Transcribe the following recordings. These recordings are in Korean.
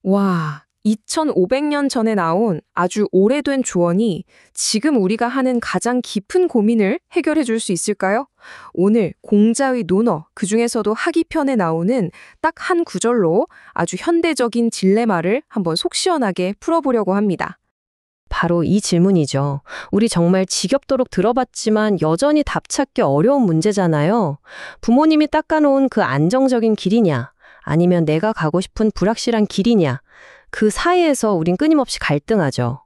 와, 2500년 전에 나온 아주 오래된 조언이 지금 우리가 하는 가장 깊은 고민을 해결해 줄 수 있을까요? 오늘 공자의 논어, 그중에서도 하기편에 나오는 딱 한 구절로 아주 현대적인 딜레마를 한번 속 시원하게 풀어보려고 합니다. 바로 이 질문이죠. 우리 정말 지겹도록 들어봤지만 여전히 답 찾기 어려운 문제잖아요. 부모님이 닦아놓은 그 안정적인 길이냐, 아니면 내가 가고 싶은 불확실한 길이냐, 그 사이에서 우린 끊임없이 갈등하죠.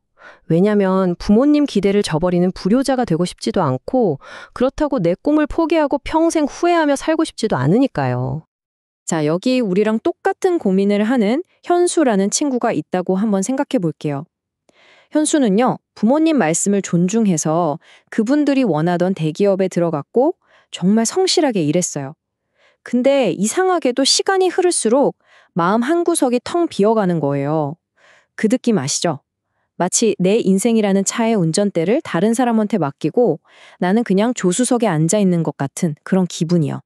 왜냐면 부모님 기대를 저버리는 불효자가 되고 싶지도 않고, 그렇다고 내 꿈을 포기하고 평생 후회하며 살고 싶지도 않으니까요. 자, 여기 우리랑 똑같은 고민을 하는 현수라는 친구가 있다고 한번 생각해 볼게요. 현수는요, 부모님 말씀을 존중해서 그분들이 원하던 대기업에 들어갔고 정말 성실하게 일했어요. 근데 이상하게도 시간이 흐를수록 마음 한구석이 텅 비어가는 거예요. 그 느낌 아시죠? 마치 내 인생이라는 차의 운전대를 다른 사람한테 맡기고 나는 그냥 조수석에 앉아 있는 것 같은 그런 기분이요.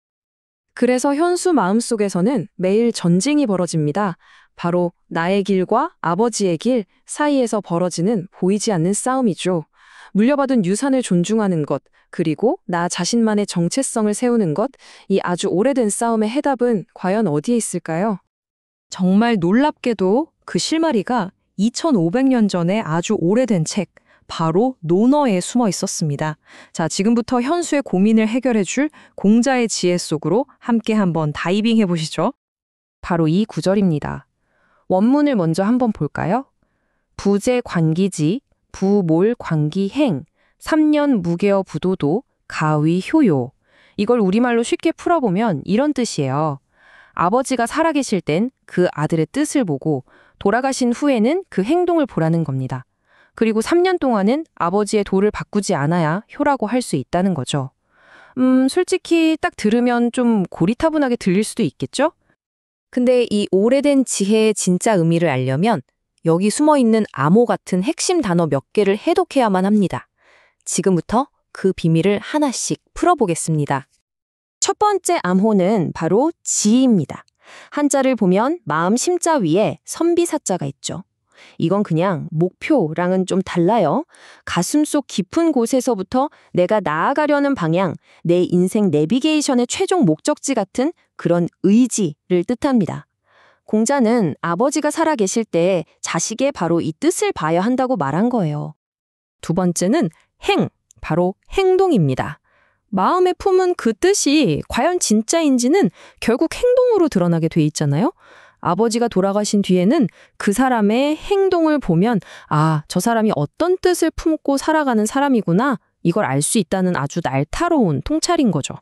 그래서 현수 마음속에서는 매일 전쟁이 벌어집니다. 바로 나의 길과 아버지의 길 사이에서 벌어지는 보이지 않는 싸움이죠. 물려받은 유산을 존중하는 것, 그리고 나 자신만의 정체성을 세우는 것, 이 아주 오래된 싸움의 해답은 과연 어디에 있을까요? 정말 놀랍게도 그 실마리가 2500년 전에 아주 오래된 책, 바로 논어에 숨어 있었습니다. 자, 지금부터 현수의 고민을 해결해 줄 공자의 지혜 속으로 함께 한번 다이빙 해보시죠. 바로 이 구절입니다. 원문을 먼저 한번 볼까요? 부재 관기지, 부몰 관기행, 3년 무개어 부도도, 가위 효요. 이걸 우리말로 쉽게 풀어보면 이런 뜻이에요. 아버지가 살아계실 땐 그 아들의 뜻을 보고 돌아가신 후에는 그 행동을 보라는 겁니다. 그리고 3년 동안은 아버지의 도를 바꾸지 않아야 효라고 할 수 있다는 거죠. 솔직히 딱 들으면 좀 고리타분하게 들릴 수도 있겠죠? 근데 이 오래된 지혜의 진짜 의미를 알려면 여기 숨어있는 암호 같은 핵심 단어 몇 개를 해독해야만 합니다. 지금부터 그 비밀을 하나씩 풀어보겠습니다. 첫 번째 암호는 바로 지입니다. 한자를 보면 마음 심자 위에 선비사자가 있죠. 이건 그냥 목표랑은 좀 달라요. 가슴속 깊은 곳에서부터 내가 나아가려는 방향, 내 인생 내비게이션의 최종 목적지 같은 그런 의지를 뜻합니다. 공자는 아버지가 살아계실 때 자식의 바로 이 뜻을 봐야 한다고 말한 거예요. 두 번째는 행, 바로 행동입니다. 마음에 품은 그 뜻이 과연 진짜인지는 결국 행동으로 드러나게 돼 있잖아요. 아버지가 돌아가신 뒤에는 그 사람의 행동을 보면 아, 저 사람이 어떤 뜻을 품고 살아가는 사람이구나, 이걸 알 수 있다는 아주 날카로운 통찰인 거죠.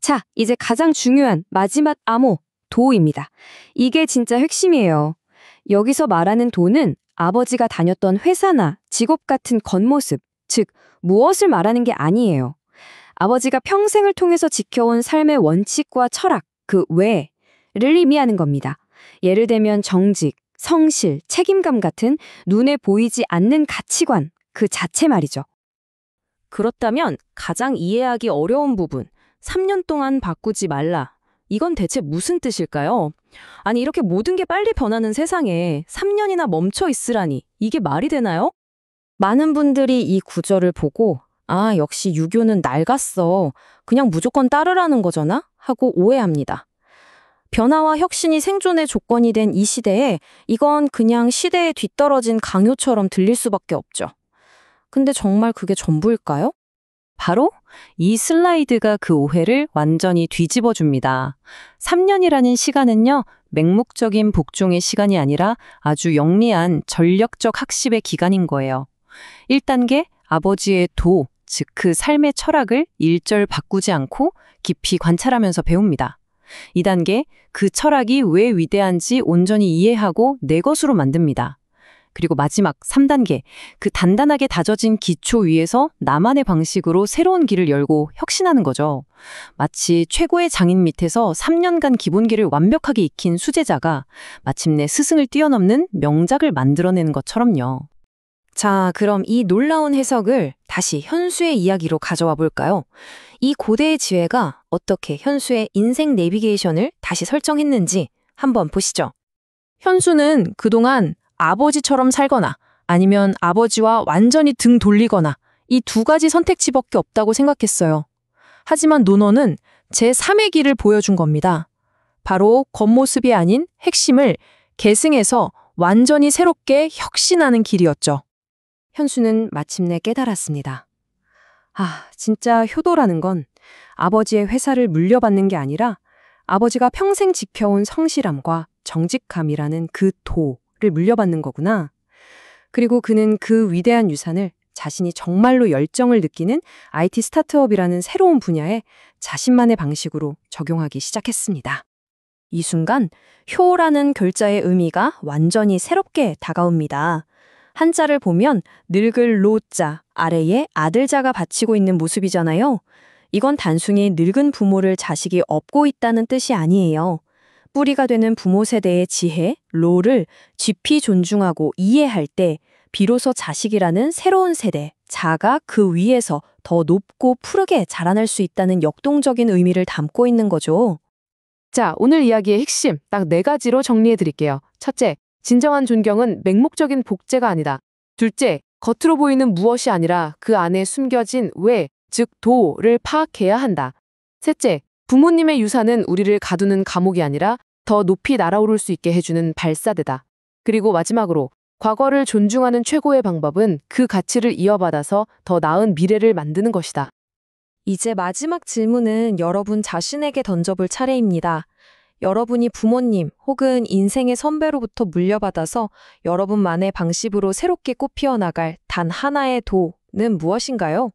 자, 이제 가장 중요한 마지막 암호, 도입니다. 이게 진짜 핵심이에요. 여기서 말하는 도는 아버지가 다녔던 회사나 직업 같은 겉모습, 즉 무엇을 말하는 게 아니에요. 아버지가 평생을 통해서 지켜온 삶의 원칙과 철학, 그 외를 의미하는 겁니다. 예를 들면 정직, 성실, 책임감 같은 눈에 보이지 않는 가치관, 그 자체 말이죠. 그렇다면 가장 이해하기 어려운 부분, 3년 동안 바꾸지 말라. 이건 대체 무슨 뜻일까요? 아니, 이렇게 모든 게 빨리 변하는 세상에 3년이나 멈춰 있으라니, 이게 말이 되나요? 많은 분들이 이 구절을 보고 아, 역시 유교는 낡았어. 그냥 무조건 따르라는 거잖아? 하고 오해합니다. 변화와 혁신이 생존의 조건이 된 이 시대에 이건 그냥 시대에 뒤떨어진 강요처럼 들릴 수밖에 없죠. 근데 정말 그게 전부일까요? 바로 이 슬라이드가 그 오해를 완전히 뒤집어 줍니다. 3년이라는 시간은요, 맹목적인 복종의 시간이 아니라 아주 영리한 전력적 학습의 기간인 거예요. 1단계, 아버지의 도, 즉 그 삶의 철학을 일절 바꾸지 않고 깊이 관찰하면서 배웁니다. 2단계, 그 철학이 왜 위대한지 온전히 이해하고 내 것으로 만듭니다. 그리고 마지막 3단계, 그 단단하게 다져진 기초 위에서 나만의 방식으로 새로운 길을 열고 혁신하는 거죠. 마치 최고의 장인 밑에서 3년간 기본기를 완벽하게 익힌 수제자가 마침내 스승을 뛰어넘는 명작을 만들어내는 것처럼요. 자, 그럼 이 놀라운 해석을 다시 현수의 이야기로 가져와 볼까요? 이 고대의 지혜가 어떻게 현수의 인생 내비게이션을 다시 설정했는지 한번 보시죠. 현수는 그동안 아버지처럼 살거나 아니면 아버지와 완전히 등 돌리거나 이 두 가지 선택지밖에 없다고 생각했어요. 하지만 논어는 제3의 길을 보여준 겁니다. 바로 겉모습이 아닌 핵심을 계승해서 완전히 새롭게 혁신하는 길이었죠. 현수는 마침내 깨달았습니다. 아, 진짜 효도라는 건 아버지의 회사를 물려받는 게 아니라 아버지가 평생 지켜온 성실함과 정직함이라는 그 도를 물려받는 거구나. 그리고 그는 그 위대한 유산을 자신이 정말로 열정을 느끼는 IT 스타트업이라는 새로운 분야에 자신만의 방식으로 적용하기 시작했습니다. 이 순간 효라는 글자의 의미가 완전히 새롭게 다가옵니다. 한자를 보면 늙을 로자 아래에 아들자가 받치고 있는 모습이잖아요. 이건 단순히 늙은 부모를 자식이 업고 있다는 뜻이 아니에요. 뿌리가 되는 부모 세대의 지혜, 로를 깊이 존중하고 이해할 때 비로소 자식이라는 새로운 세대, 자가 그 위에서 더 높고 푸르게 자라날 수 있다는 역동적인 의미를 담고 있는 거죠. 자, 오늘 이야기의 핵심 딱 4가지로 정리해 드릴게요. 첫째, 진정한 존경은 맹목적인 복제가 아니다. 둘째, 겉으로 보이는 무엇이 아니라 그 안에 숨겨진 왜, 즉 도를 파악해야 한다. 셋째, 부모님의 유산은 우리를 가두는 감옥이 아니라 더 높이 날아오를 수 있게 해주는 발사대다. 그리고 마지막으로 과거를 존중하는 최고의 방법은 그 가치를 이어받아서 더 나은 미래를 만드는 것이다. 이제 마지막 질문은 여러분 자신에게 던져볼 차례입니다. 여러분이 부모님 혹은 인생의 선배로부터 물려받아서 여러분만의 방식으로 새롭게 꽃피어 나갈 단 하나의 도는 무엇인가요?